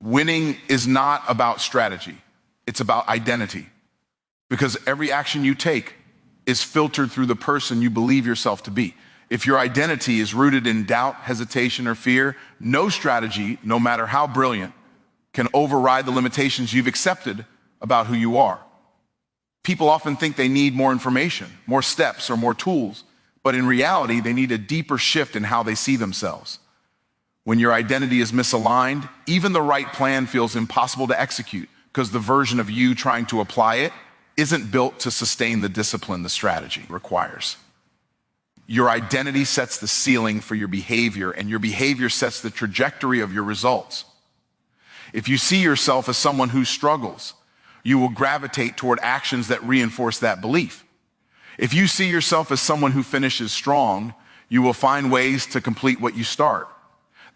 Winning is not about strategy. It's about identity. Because every action you take is filtered through the person you believe yourself to be. If your identity is rooted in doubt, hesitation, or fear, no strategy, no matter how brilliant, can override the limitations you've accepted about who you are. People often think they need more information, more steps, or more tools, but in reality, they need a deeper shift in how they see themselves. When your identity is misaligned, even the right plan feels impossible to execute because the version of you trying to apply it isn't built to sustain the discipline the strategy requires. Your identity sets the ceiling for your behavior, and your behavior sets the trajectory of your results. If you see yourself as someone who struggles, you will gravitate toward actions that reinforce that belief. If you see yourself as someone who finishes strong, you will find ways to complete what you start.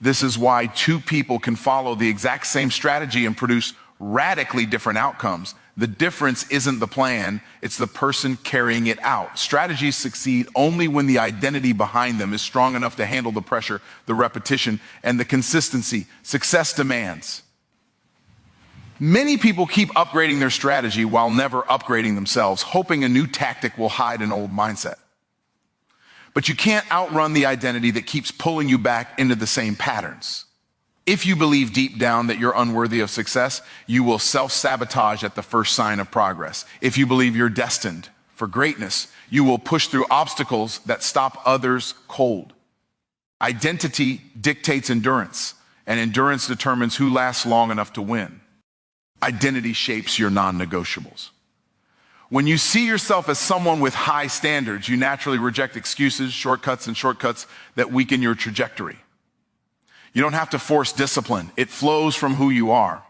This is why two people can follow the exact same strategy and produce radically different outcomes. The difference isn't the plan, it's the person carrying it out. Strategies succeed only when the identity behind them is strong enough to handle the pressure, the repetition, and the consistency success demands. Many people keep upgrading their strategy while never upgrading themselves, hoping a new tactic will hide an old mindset. But you can't outrun the identity that keeps pulling you back into the same patterns. If you believe deep down that you're unworthy of success, you will self-sabotage at the first sign of progress. If you believe you're destined for greatness, you will push through obstacles that stop others cold. Identity dictates endurance, and endurance determines who lasts long enough to win. Identity shapes your non-negotiables. When you see yourself as someone with high standards, you naturally reject excuses, shortcuts that weaken your trajectory. You don't have to force discipline. It flows from who you are.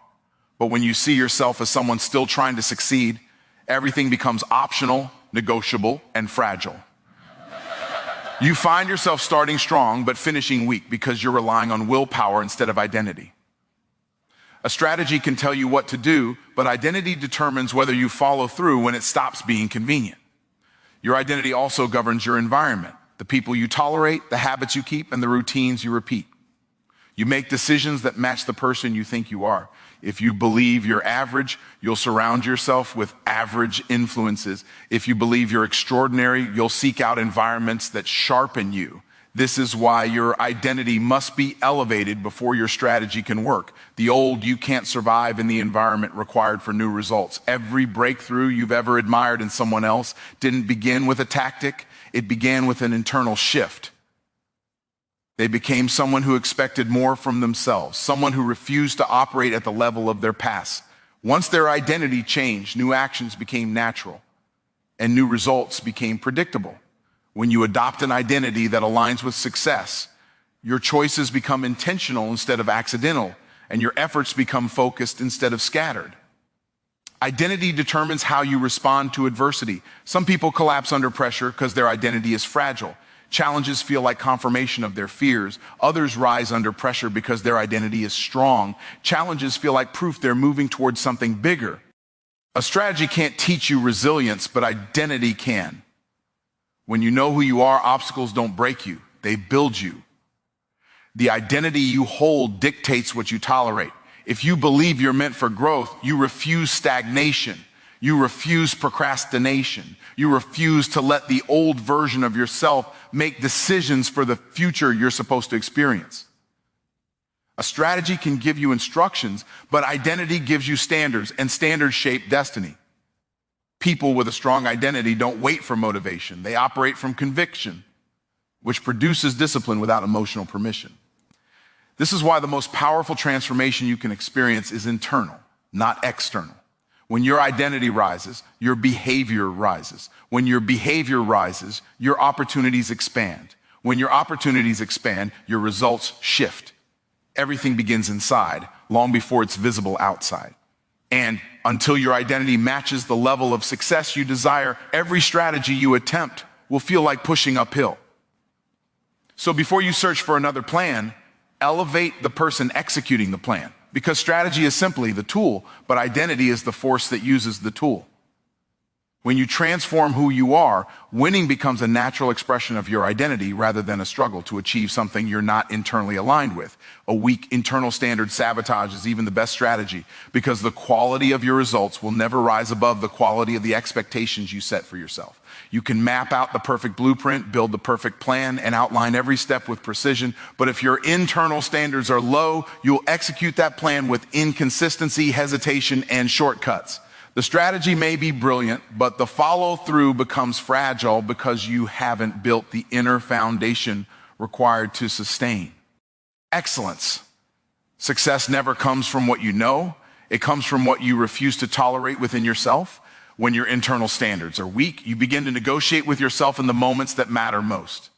But when you see yourself as someone still trying to succeed, everything becomes optional, negotiable, and fragile. You find yourself starting strong but finishing weak because you're relying on willpower instead of identity. A strategy can tell you what to do, but identity determines whether you follow through when it stops being convenient. Your identity also governs your environment, the people you tolerate, the habits you keep, and the routines you repeat. You make decisions that match the person you think you are. If you believe you're average, you'll surround yourself with average influences. If you believe you're extraordinary, you'll seek out environments that sharpen you. This is why your identity must be elevated before your strategy can work. The old you can't survive in the environment required for new results. Every breakthrough you've ever admired in someone else didn't begin with a tactic. It began with an internal shift. They became someone who expected more from themselves, someone who refused to operate at the level of their past. Once their identity changed, new actions became natural and new results became predictable. When you adopt an identity that aligns with success, your choices become intentional instead of accidental, and your efforts become focused instead of scattered. Identity determines how you respond to adversity. Some people collapse under pressure because their identity is fragile. Challenges feel like confirmation of their fears. Others rise under pressure because their identity is strong. Challenges feel like proof they're moving towards something bigger. A strategy can't teach you resilience, but identity can. When you know who you are, obstacles don't break you, they build you. The identity you hold dictates what you tolerate. If you believe you're meant for growth, you refuse stagnation. You refuse procrastination. You refuse to let the old version of yourself make decisions for the future you're supposed to experience. A strategy can give you instructions, but identity gives you standards, and standards shape destiny. People with a strong identity don't wait for motivation. They operate from conviction, which produces discipline without emotional permission. This is why the most powerful transformation you can experience is internal, not external. When your identity rises, your behavior rises. When your behavior rises, your opportunities expand. When your opportunities expand, your results shift. Everything begins inside, long before it's visible outside. And until your identity matches the level of success you desire, every strategy you attempt will feel like pushing uphill. So before you search for another plan, elevate the person executing the plan. Because strategy is simply the tool, but identity is the force that uses the tool. When you transform who you are, winning becomes a natural expression of your identity rather than a struggle to achieve something you're not internally aligned with. A weak internal standard sabotages even the best strategy because the quality of your results will never rise above the quality of the expectations you set for yourself. You can map out the perfect blueprint, build the perfect plan, and outline every step with precision, but if your internal standards are low, you'll execute that plan with inconsistency, hesitation, and shortcuts. The strategy may be brilliant, but the follow-through becomes fragile because you haven't built the inner foundation required to sustain excellence. Success never comes from what you know. It comes from what you refuse to tolerate within yourself. When your internal standards are weak, you begin to negotiate with yourself in the moments that matter most.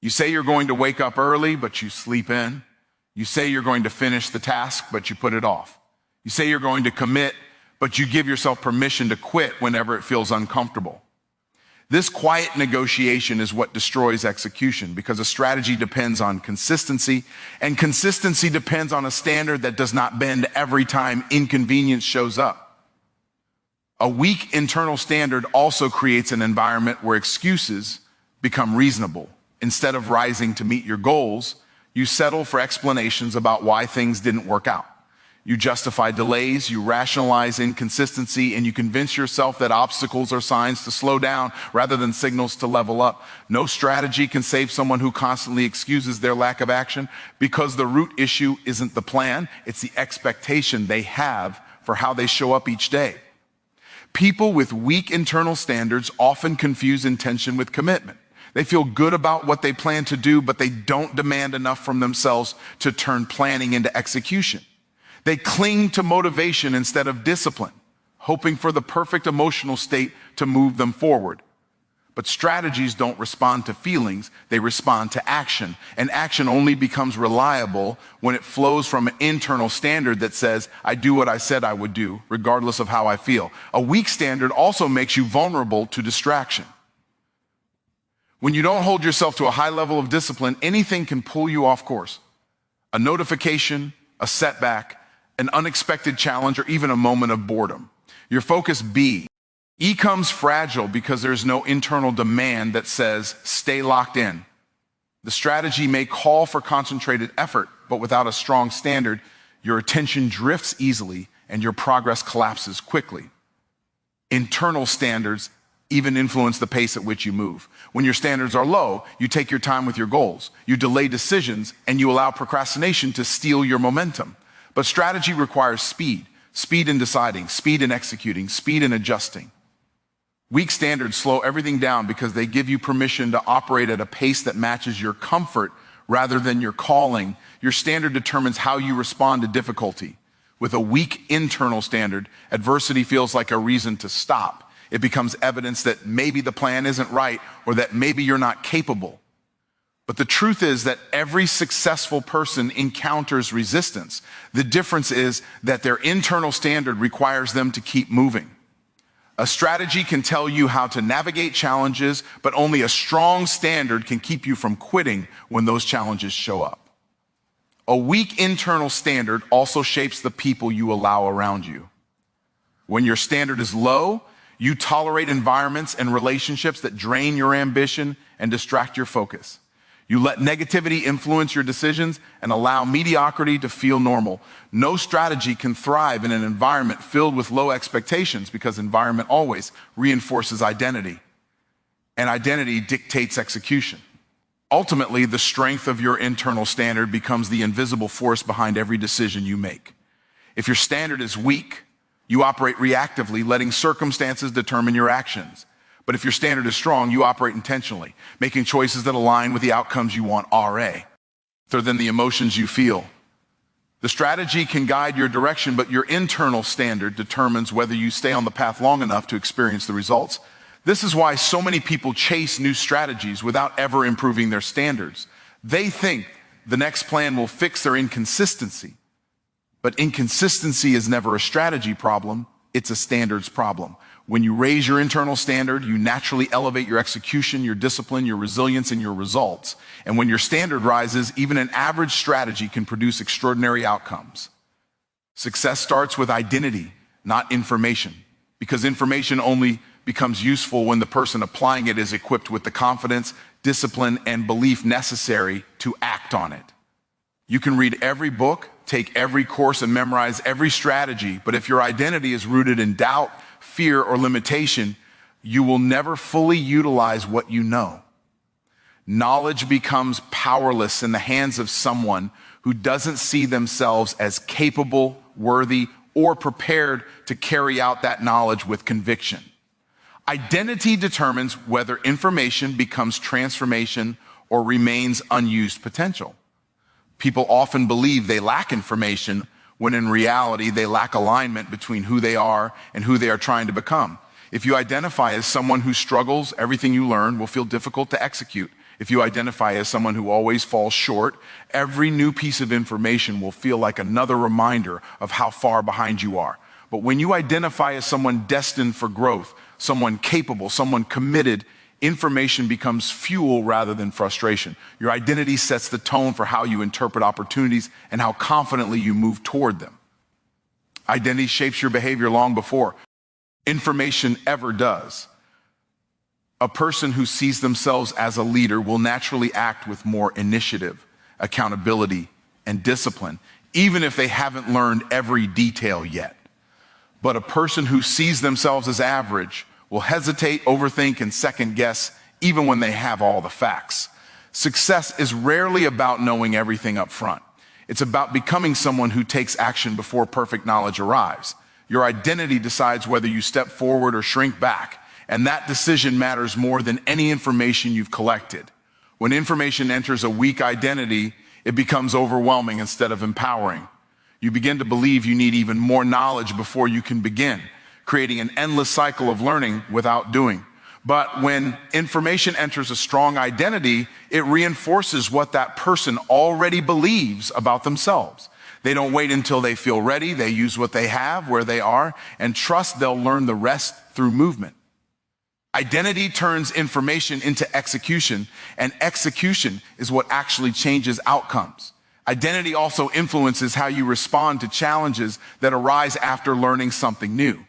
You say you're going to wake up early, but you sleep in. You say you're going to finish the task, but you put it off. You say you're going to commit, but you give yourself permission to quit whenever it feels uncomfortable. This quiet negotiation is what destroys execution because a strategy depends on consistency, and consistency depends on a standard that does not bend every time inconvenience shows up. A weak internal standard also creates an environment where excuses become reasonable. Instead of rising to meet your goals, you settle for explanations about why things didn't work out. You justify delays, you rationalize inconsistency, and you convince yourself that obstacles are signs to slow down rather than signals to level up. No strategy can save someone who constantly excuses their lack of action because the root issue isn't the plan, it's the expectation they have for how they show up each day. People with weak internal standards often confuse intention with commitment. They feel good about what they plan to do, but they don't demand enough from themselves to turn planning into execution. They cling to motivation instead of discipline, hoping for the perfect emotional state to move them forward. But strategies don't respond to feelings, they respond to action. And action only becomes reliable when it flows from an internal standard that says, I do what I said I would do, regardless of how I feel. A weak standard also makes you vulnerable to distraction. When you don't hold yourself to a high level of discipline, anything can pull you off course. A notification, a setback, an unexpected challenge, or even a moment of boredom. Your focus B. E comes fragile because there's no internal demand that says, stay locked in. The strategy may call for concentrated effort, but without a strong standard, your attention drifts easily and your progress collapses quickly. Internal standards even influence the pace at which you move. When your standards are low, you take your time with your goals, you delay decisions, and you allow procrastination to steal your momentum. But strategy requires speed in deciding, speed in executing, speed in adjusting. Weak standards slow everything down because they give you permission to operate at a pace that matches your comfort rather than your calling. Your standard determines how you respond to difficulty. With a weak internal standard, adversity feels like a reason to stop. It becomes evidence that maybe the plan isn't right or that maybe you're not capable. But the truth is that every successful person encounters resistance. The difference is that their internal standard requires them to keep moving. A strategy can tell you how to navigate challenges, but only a strong standard can keep you from quitting when those challenges show up. A weak internal standard also shapes the people you allow around you. When your standard is low, you tolerate environments and relationships that drain your ambition and distract your focus. You let negativity influence your decisions and allow mediocrity to feel normal. No strategy can thrive in an environment filled with low expectations because environment always reinforces identity, and identity dictates execution. Ultimately, the strength of your internal standard becomes the invisible force behind every decision you make. If your standard is weak, you operate reactively, letting circumstances determine your actions. But if your standard is strong, you operate intentionally, making choices that align with the outcomes you want, rather than the emotions you feel. The strategy can guide your direction, but your internal standard determines whether you stay on the path long enough to experience the results. This is why so many people chase new strategies without ever improving their standards. They think the next plan will fix their inconsistency. But inconsistency is never a strategy problem, it's a standards problem. When you raise your internal standard, you naturally elevate your execution, your discipline, your resilience, and your results. And when your standard rises, even an average strategy can produce extraordinary outcomes. Success starts with identity, not information, because information only becomes useful when the person applying it is equipped with the confidence, discipline, and belief necessary to act on it. You can read every book, take every course, and memorize every strategy, but if your identity is rooted in doubt, fear, or limitation, you will never fully utilize what you know. Knowledge becomes powerless in the hands of someone who doesn't see themselves as capable, worthy, or prepared to carry out that knowledge with conviction. Identity determines whether information becomes transformation or remains unused potential. People often believe they lack information when in reality they lack alignment between who they are and who they are trying to become. If you identify as someone who struggles, everything you learn will feel difficult to execute. If you identify as someone who always falls short, every new piece of information will feel like another reminder of how far behind you are. But when you identify as someone destined for growth, someone capable, someone committed, information becomes fuel rather than frustration. Your identity sets the tone for how you interpret opportunities and how confidently you move toward them. Identity shapes your behavior long before information ever does. A person who sees themselves as a leader will naturally act with more initiative, accountability, and discipline, even if they haven't learned every detail yet. But a person who sees themselves as average will hesitate, overthink, and second guess even when they have all the facts. Success is rarely about knowing everything up front. It's about becoming someone who takes action before perfect knowledge arrives. Your identity decides whether you step forward or shrink back, and that decision matters more than any information you've collected. When information enters a weak identity, it becomes overwhelming instead of empowering. You begin to believe you need even more knowledge before you can begin, creating an endless cycle of learning without doing. But when information enters a strong identity, it reinforces what that person already believes about themselves. They don't wait until they feel ready. They use what they have where they are and trust they'll learn the rest through movement. Identity turns information into execution, and execution is what actually changes outcomes. Identity also influences how you respond to challenges that arise after learning something new.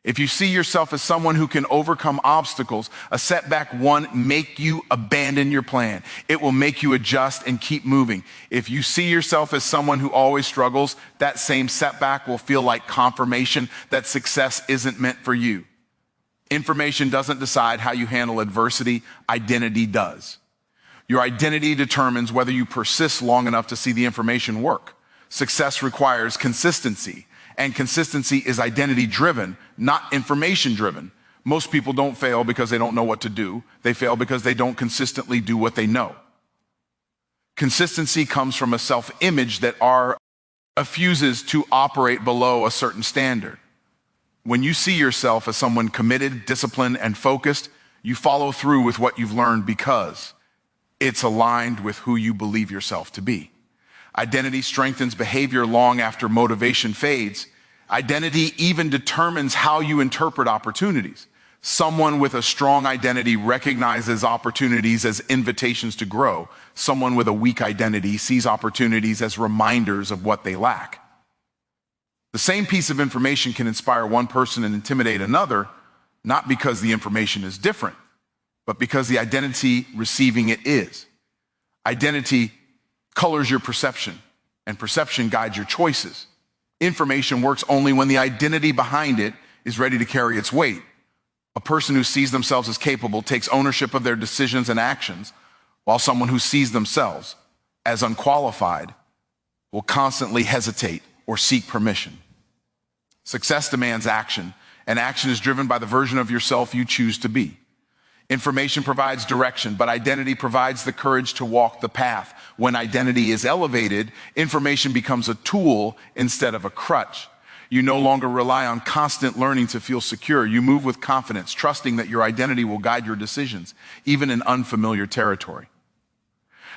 If you see yourself as someone who can overcome obstacles, a setback won't make you abandon your plan. It will make you adjust and keep moving. If you see yourself as someone who always struggles, that same setback will feel like confirmation that success isn't meant for you. Information doesn't decide how you handle adversity, identity does. Your identity determines whether you persist long enough to see the information work. Success requires consistency. And consistency is identity-driven, not information-driven. Most people don't fail because they don't know what to do. They fail because they don't consistently do what they know. Consistency comes from a self-image that refuses to operate below a certain standard. When you see yourself as someone committed, disciplined, and focused, you follow through with what you've learned because it's aligned with who you believe yourself to be. Identity strengthens behavior long after motivation fades. Identity even determines how you interpret opportunities. Someone with a strong identity recognizes opportunities as invitations to grow. Someone with a weak identity sees opportunities as reminders of what they lack. The same piece of information can inspire one person and intimidate another, not because the information is different, but because the identity receiving it is. Identity colors your perception, and perception guides your choices. Information works only when the identity behind it is ready to carry its weight. A person who sees themselves as capable takes ownership of their decisions and actions, while someone who sees themselves as unqualified will constantly hesitate or seek permission. Success demands action, and action is driven by the version of yourself you choose to be. Information provides direction, but identity provides the courage to walk the path. When identity is elevated, information becomes a tool instead of a crutch. You no longer rely on constant learning to feel secure. You move with confidence, trusting that your identity will guide your decisions, even in unfamiliar territory.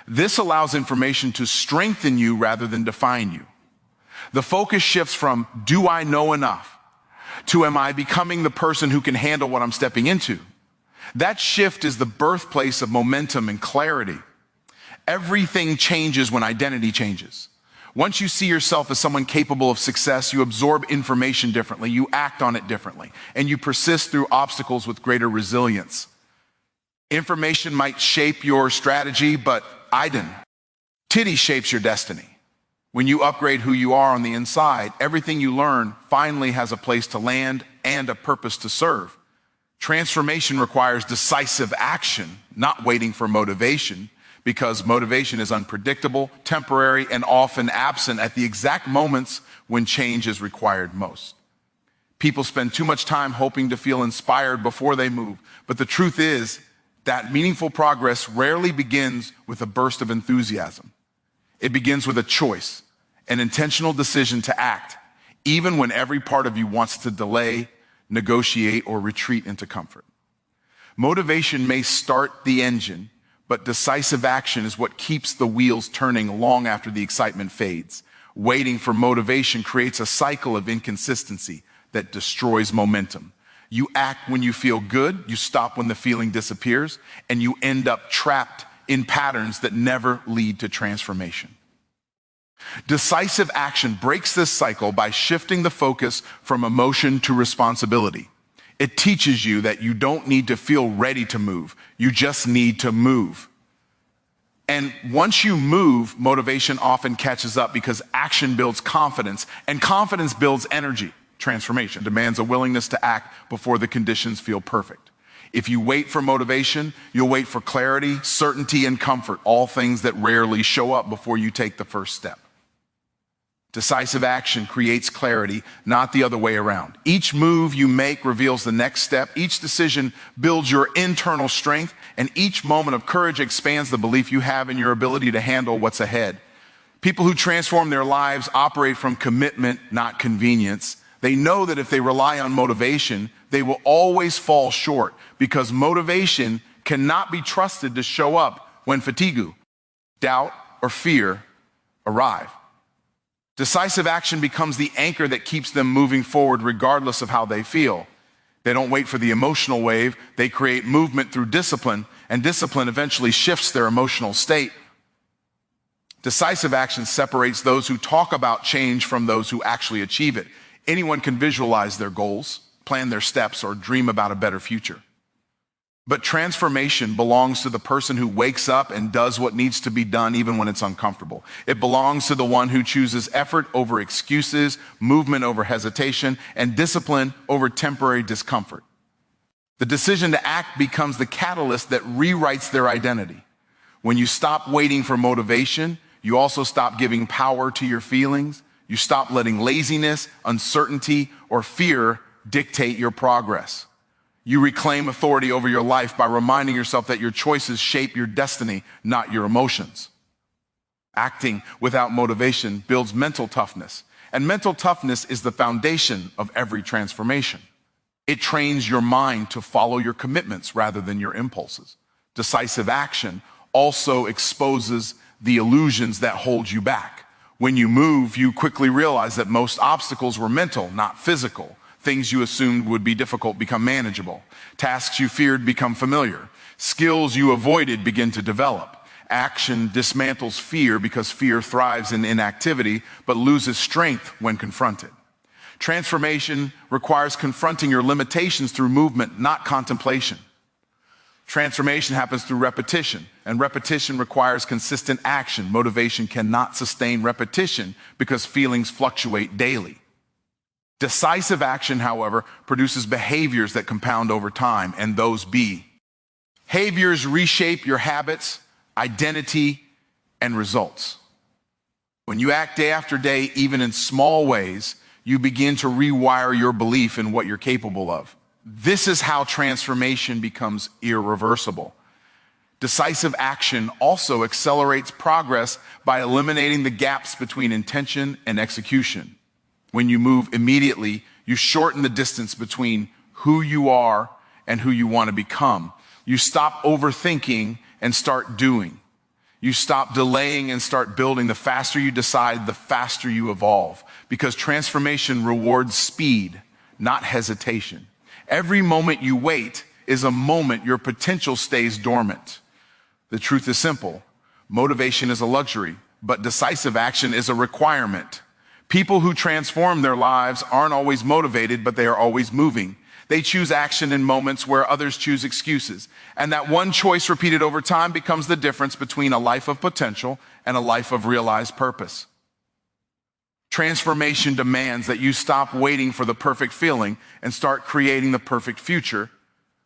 This allows information to strengthen you rather than define you. The focus shifts from, do I know enough, to am I becoming the person who can handle what I'm stepping into? That shift is the birthplace of momentum and clarity. Everything changes when identity changes. Once you see yourself as someone capable of success, you absorb information differently, you act on it differently, and you persist through obstacles with greater resilience. Information might shape your strategy, but identity shapes your destiny. When you upgrade who you are on the inside, everything you learn finally has a place to land and a purpose to serve. Transformation requires decisive action, not waiting for motivation, because motivation is unpredictable, temporary, and often absent at the exact moments when change is required most. People spend too much time hoping to feel inspired before they move, but the truth is that meaningful progress rarely begins with a burst of enthusiasm. It begins with a choice, an intentional decision to act, even when every part of you wants to delay, negotiate, or retreat into comfort. Motivation may start the engine, but decisive action is what keeps the wheels turning long after the excitement fades. Waiting for motivation creates a cycle of inconsistency that destroys momentum. You act when you feel good, you stop when the feeling disappears, and you end up trapped in patterns that never lead to transformation. Decisive action breaks this cycle by shifting the focus from emotion to responsibility. It teaches you that you don't need to feel ready to move. You just need to move. And once you move, motivation often catches up because action builds confidence, and confidence builds energy. Transformation demands a willingness to act before the conditions feel perfect. If you wait for motivation, you'll wait for clarity, certainty, and comfort, all things that rarely show up before you take the first step. Decisive action creates clarity, not the other way around. Each move you make reveals the next step. Each decision builds your internal strength, and each moment of courage expands the belief you have in your ability to handle what's ahead. People who transform their lives operate from commitment, not convenience. They know that if they rely on motivation, they will always fall short because motivation cannot be trusted to show up when fatigue, doubt, or fear arrive. Decisive action becomes the anchor that keeps them moving forward regardless of how they feel. They don't wait for the emotional wave. They create movement through discipline, and discipline eventually shifts their emotional state. Decisive action separates those who talk about change from those who actually achieve it. Anyone can visualize their goals, plan their steps, or dream about a better future. But transformation belongs to the person who wakes up and does what needs to be done even when it's uncomfortable. It belongs to the one who chooses effort over excuses, movement over hesitation, and discipline over temporary discomfort. The decision to act becomes the catalyst that rewrites their identity. When you stop waiting for motivation, you also stop giving power to your feelings. You stop letting laziness, uncertainty, or fear dictate your progress. You reclaim authority over your life by reminding yourself that your choices shape your destiny, not your emotions. Acting without motivation builds mental toughness, and mental toughness is the foundation of every transformation. It trains your mind to follow your commitments rather than your impulses. Decisive action also exposes the illusions that hold you back. When you move, you quickly realize that most obstacles were mental, not physical. Things you assumed would be difficult become manageable. Tasks you feared become familiar. Skills you avoided begin to develop. Action dismantles fear because fear thrives in inactivity but loses strength when confronted. Transformation requires confronting your limitations through movement, not contemplation. Transformation happens through repetition, and repetition requires consistent action. Motivation cannot sustain repetition because feelings fluctuate daily. Decisive action, however, produces behaviors that compound over time, and those behaviors reshape your habits, identity, and results. When you act day after day, even in small ways, you begin to rewire your belief in what you're capable of. This is how transformation becomes irreversible. Decisive action also accelerates progress by eliminating the gaps between intention and execution. When you move immediately, you shorten the distance between who you are and who you want to become. You stop overthinking and start doing. You stop delaying and start building. The faster you decide, the faster you evolve, because transformation rewards speed, not hesitation. Every moment you wait is a moment your potential stays dormant. The truth is simple. Motivation is a luxury, but decisive action is a requirement. People who transform their lives aren't always motivated, but they are always moving. They choose action in moments where others choose excuses. And that one choice repeated over time becomes the difference between a life of potential and a life of realized purpose. Transformation demands that you stop waiting for the perfect feeling and start creating the perfect future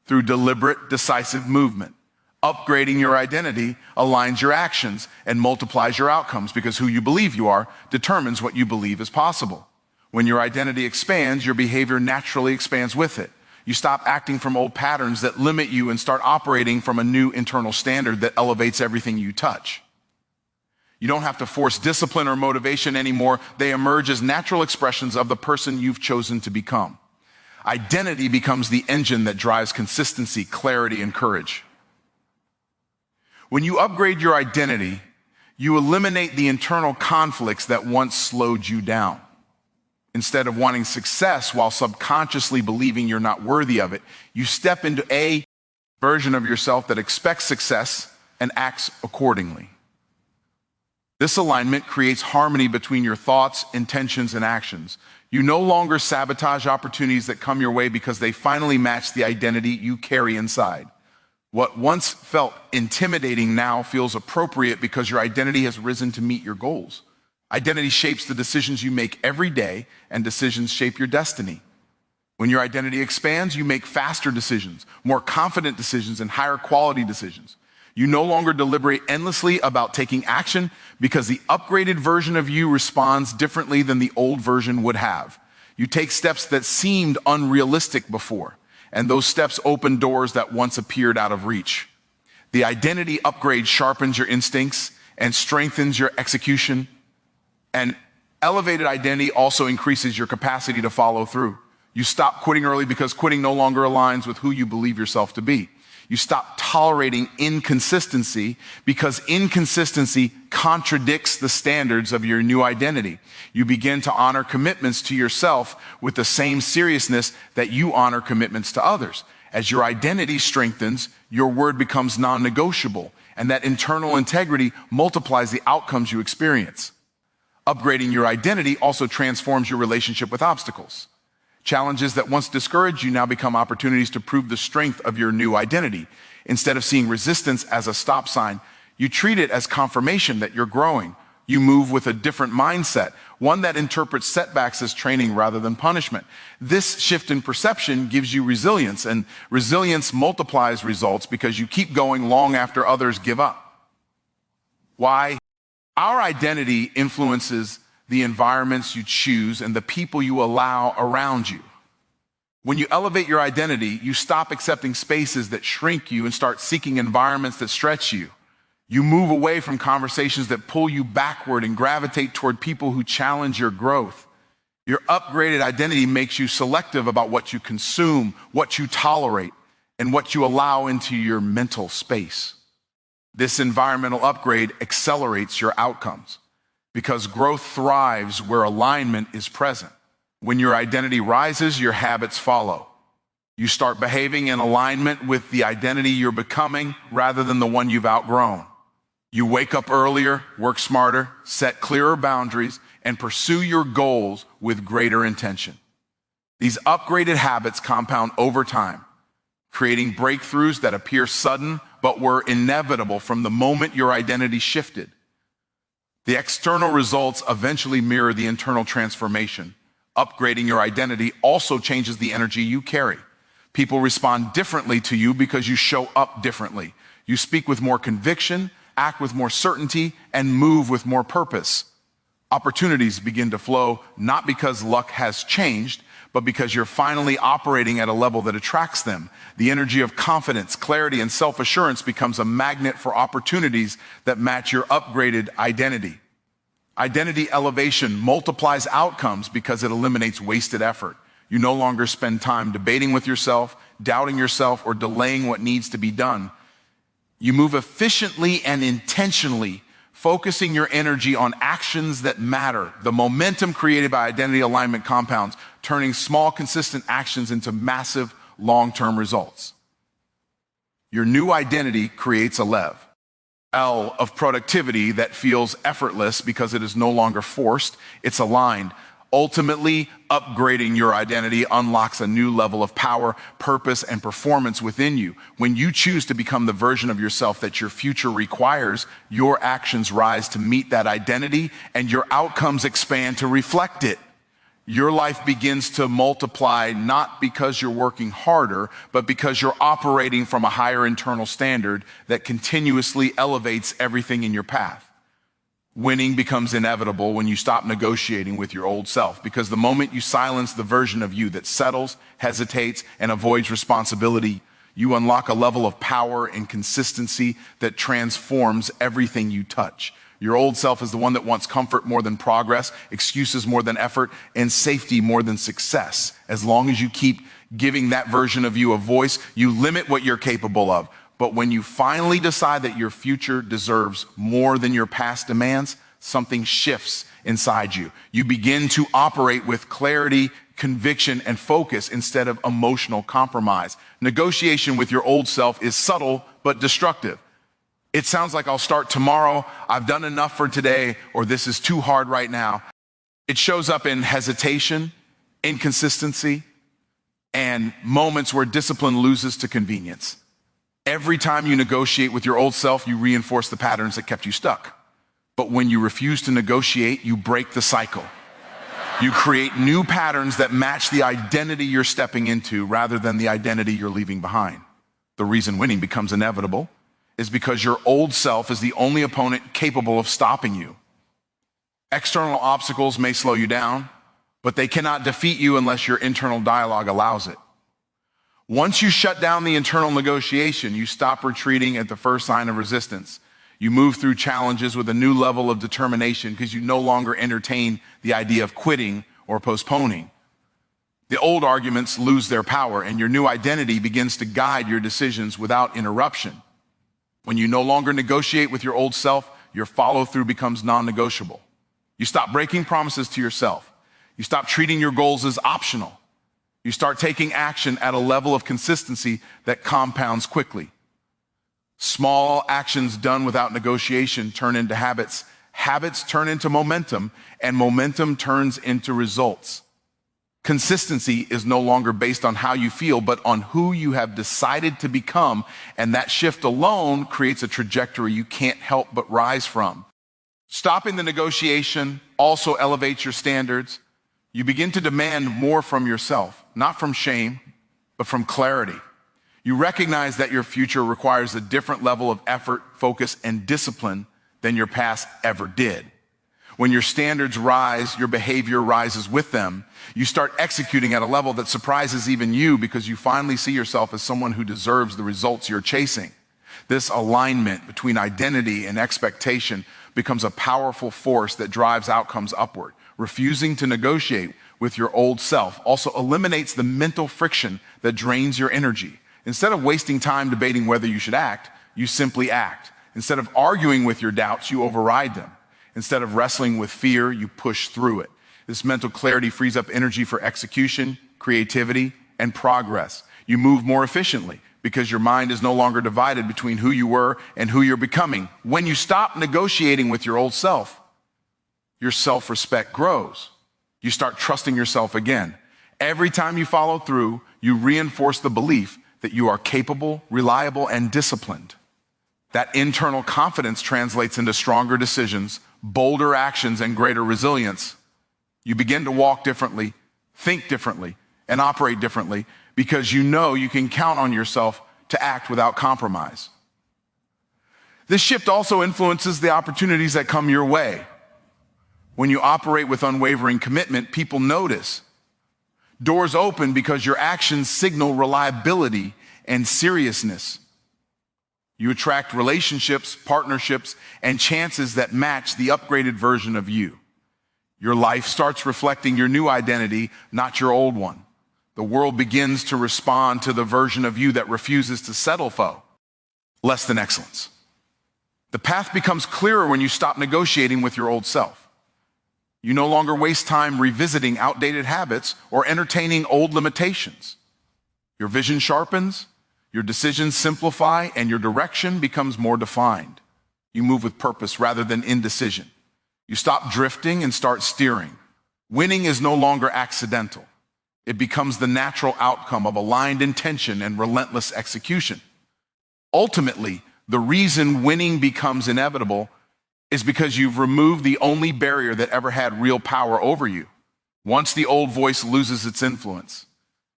through deliberate, decisive movement. Upgrading your identity aligns your actions and multiplies your outcomes, because who you believe you are determines what you believe is possible. When your identity expands, your behavior naturally expands with it. You stop acting from old patterns that limit you and start operating from a new internal standard that elevates everything you touch. You don't have to force discipline or motivation anymore. They emerge as natural expressions of the person you've chosen to become. Identity becomes the engine that drives consistency, clarity, and courage. When you upgrade your identity, you eliminate the internal conflicts that once slowed you down. Instead of wanting success while subconsciously believing you're not worthy of it, you step into a version of yourself that expects success and acts accordingly. This alignment creates harmony between your thoughts, intentions, and actions. You no longer sabotage opportunities that come your way because they finally match the identity you carry inside. What once felt intimidating now feels appropriate because your identity has risen to meet your goals. Identity shapes the decisions you make every day, and decisions shape your destiny. When your identity expands, you make faster decisions, more confident decisions, and higher quality decisions. You no longer deliberate endlessly about taking action because the upgraded version of you responds differently than the old version would have. You take steps that seemed unrealistic before, and those steps open doors that once appeared out of reach. The identity upgrade sharpens your instincts and strengthens your execution. And elevated identity also increases your capacity to follow through. You stop quitting early because quitting no longer aligns with who you believe yourself to be. You stop tolerating inconsistency because inconsistency contradicts the standards of your new identity. You begin to honor commitments to yourself with the same seriousness that you honor commitments to others. As your identity strengthens, your word becomes non-negotiable, and that internal integrity multiplies the outcomes you experience. Upgrading your identity also transforms your relationship with obstacles. Challenges that once discouraged you now become opportunities to prove the strength of your new identity. Instead of seeing resistance as a stop sign, you treat it as confirmation that you're growing. You move with a different mindset, one that interprets setbacks as training rather than punishment. This shift in perception gives you resilience, and resilience multiplies results because you keep going long after others give up. Why? Our identity influences the environments you choose and the people you allow around you. When you elevate your identity, you stop accepting spaces that shrink you and start seeking environments that stretch you. You move away from conversations that pull you backward and gravitate toward people who challenge your growth. Your upgraded identity makes you selective about what you consume, what you tolerate, and what you allow into your mental space. This environmental upgrade accelerates your outcomes because growth thrives where alignment is present. When your identity rises, your habits follow. You start behaving in alignment with the identity you're becoming rather than the one you've outgrown. You wake up earlier, work smarter, set clearer boundaries, and pursue your goals with greater intention. These upgraded habits compound over time, creating breakthroughs that appear sudden but were inevitable from the moment your identity shifted. The external results eventually mirror the internal transformation. Upgrading your identity also changes the energy you carry. People respond differently to you because you show up differently. You speak with more conviction, act with more certainty, and move with more purpose. Opportunities begin to flow not because luck has changed, but because you're finally operating at a level that attracts them. The energy of confidence, clarity, and self-assurance becomes a magnet for opportunities that match your upgraded identity. Identity elevation multiplies outcomes because it eliminates wasted effort. You no longer spend time debating with yourself, doubting yourself, or delaying what needs to be done. You move efficiently and intentionally, focusing your energy on actions that matter. The momentum created by identity alignment compounds, turning small, consistent actions into massive, long-term results. Your new identity creates a lev. L of productivity that feels effortless because it is no longer forced, it's aligned. Ultimately, upgrading your identity unlocks a new level of power, purpose, and performance within you. When you choose to become the version of yourself that your future requires, your actions rise to meet that identity and your outcomes expand to reflect it. Your life begins to multiply not because you're working harder, but because you're operating from a higher internal standard that continuously elevates everything in your path. Winning becomes inevitable when you stop negotiating with your old self, because the moment you silence the version of you that settles, hesitates, and avoids responsibility, you unlock a level of power and consistency that transforms everything you touch. Your old self is the one that wants comfort more than progress, excuses more than effort, and safety more than success. As long as you keep giving that version of you a voice, you limit what you're capable of. But when you finally decide that your future deserves more than your past demands, something shifts inside you. You begin to operate with clarity, conviction, and focus instead of emotional compromise. Negotiation with your old self is subtle but destructive. It sounds like I'll start tomorrow, I've done enough for today, or this is too hard right now. It shows up in hesitation, inconsistency, and moments where discipline loses to convenience. Every time you negotiate with your old self, you reinforce the patterns that kept you stuck. But when you refuse to negotiate, you break the cycle. You create new patterns that match the identity you're stepping into rather than the identity you're leaving behind. The reason winning becomes inevitable is because your old self is the only opponent capable of stopping you. External obstacles may slow you down, but they cannot defeat you unless your internal dialogue allows it. Once you shut down the internal negotiation, you stop retreating at the first sign of resistance. You move through challenges with a new level of determination because you no longer entertain the idea of quitting or postponing. The old arguments lose their power, and your new identity begins to guide your decisions without interruption. When you no longer negotiate with your old self, your follow-through becomes non-negotiable. You stop breaking promises to yourself. You stop treating your goals as optional. You start taking action at a level of consistency that compounds quickly. Small actions done without negotiation turn into habits. Habits turn into momentum, and momentum turns into results. Consistency is no longer based on how you feel, but on who you have decided to become, and that shift alone creates a trajectory you can't help but rise from. Stopping the negotiation also elevates your standards. You begin to demand more from yourself, not from shame, but from clarity. You recognize that your future requires a different level of effort, focus, and discipline than your past ever did. When your standards rise, your behavior rises with them. You start executing at a level that surprises even you because you finally see yourself as someone who deserves the results you're chasing. This alignment between identity and expectation becomes a powerful force that drives outcomes upward. Refusing to negotiate with your old self also eliminates the mental friction that drains your energy. Instead of wasting time debating whether you should act, you simply act. Instead of arguing with your doubts, you override them. Instead of wrestling with fear, you push through it. This mental clarity frees up energy for execution, creativity, and progress. You move more efficiently because your mind is no longer divided between who you were and who you're becoming. When you stop negotiating with your old self, your self-respect grows. You start trusting yourself again. Every time you follow through, you reinforce the belief that you are capable, reliable, and disciplined. That internal confidence translates into stronger decisions, bolder actions, and greater resilience. You begin to walk differently, think differently, and operate differently because you know you can count on yourself to act without compromise. This shift also influences the opportunities that come your way. When you operate with unwavering commitment, people notice. Doors open because your actions signal reliability and seriousness. You attract relationships, partnerships, and chances that match the upgraded version of you. Your life starts reflecting your new identity, not your old one. The world begins to respond to the version of you that refuses to settle for less than excellence. The path becomes clearer when you stop negotiating with your old self. You no longer waste time revisiting outdated habits or entertaining old limitations. Your vision sharpens, your decisions simplify, and your direction becomes more defined. You move with purpose rather than indecision. You stop drifting and start steering. Winning is no longer accidental. It becomes the natural outcome of aligned intention and relentless execution. Ultimately, the reason winning becomes inevitable is because you've removed the only barrier that ever had real power over you. Once the old voice loses its influence,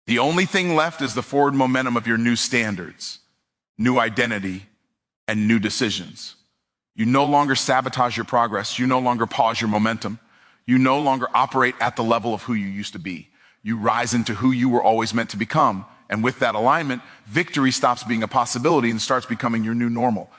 the only thing left is the forward momentum of your new standards, new identity, and new decisions. You no longer sabotage your progress. You no longer pause your momentum. You no longer operate at the level of who you used to be. You rise into who you were always meant to become. And with that alignment, victory stops being a possibility and starts becoming your new normal.